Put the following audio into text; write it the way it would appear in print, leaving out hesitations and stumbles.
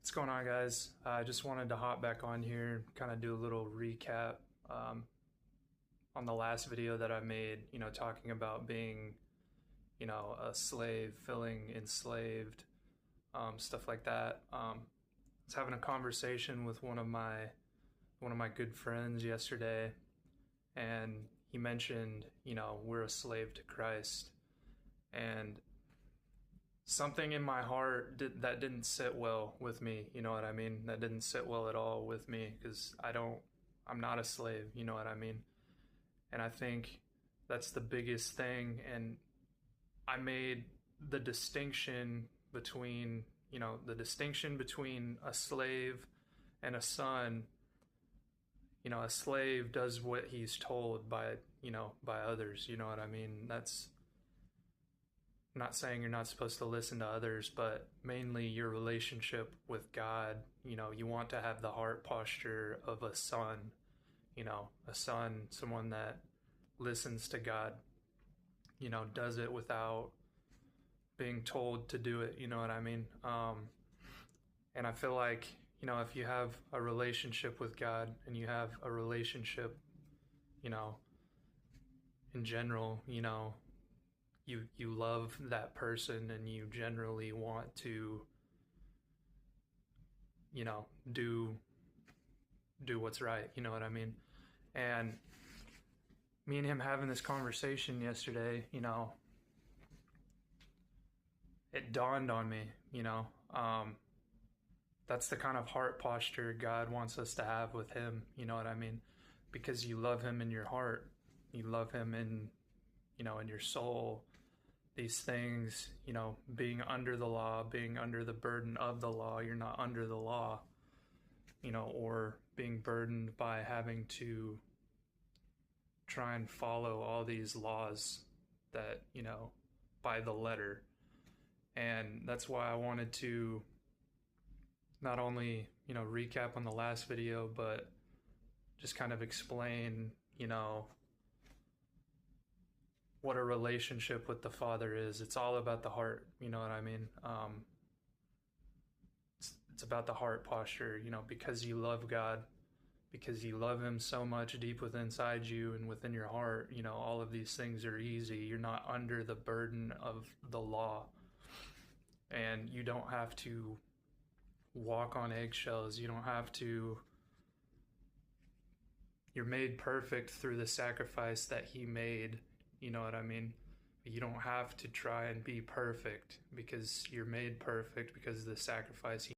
What's going on, guys? I just wanted to hop back on here, kind of do a little recap on the last video that I made, talking about being, a slave, feeling enslaved, stuff like that. I was having a conversation with one of my good friends yesterday, and he mentioned, we're a slave to Christ, and something in my heart that didn't sit well with me. You know what I mean? That didn't sit well at all with me because I'm not a slave. You know what I mean? And I think that's the biggest thing. And I made the distinction between, a slave and a son. A slave does what he's told by others. You know what I mean? That's not saying you're not supposed to listen to others, but mainly your relationship with God. You want to have the heart posture of a son, a son, someone that listens to God, does it without being told to do it. You know what I mean? And I feel like, if you have a relationship with God and you have a relationship, in general, you love that person and you generally want to do what's right. You know what I mean? And me and him having this conversation yesterday, it dawned on me, that's the kind of heart posture God wants us to have with him. You know what I mean? Because you love him in your heart, you love him in your soul. These things, being under the law, being under the burden of the law, you're not under the law, or being burdened by having to try and follow all these laws that, by the letter. And that's why I wanted to not only, recap on the last video, but just kind of explain, what a relationship with the Father is. It's all about the heart. You know what I mean? It's about the heart posture, because you love God, because you love him so much deep within inside you and within your heart. All of these things are easy. You're not under the burden of the law, and you don't have to walk on eggshells. You don't have to. You're made perfect through the sacrifice that he made. You know what I mean? You don't have to try and be perfect because you're made perfect because of the sacrifice he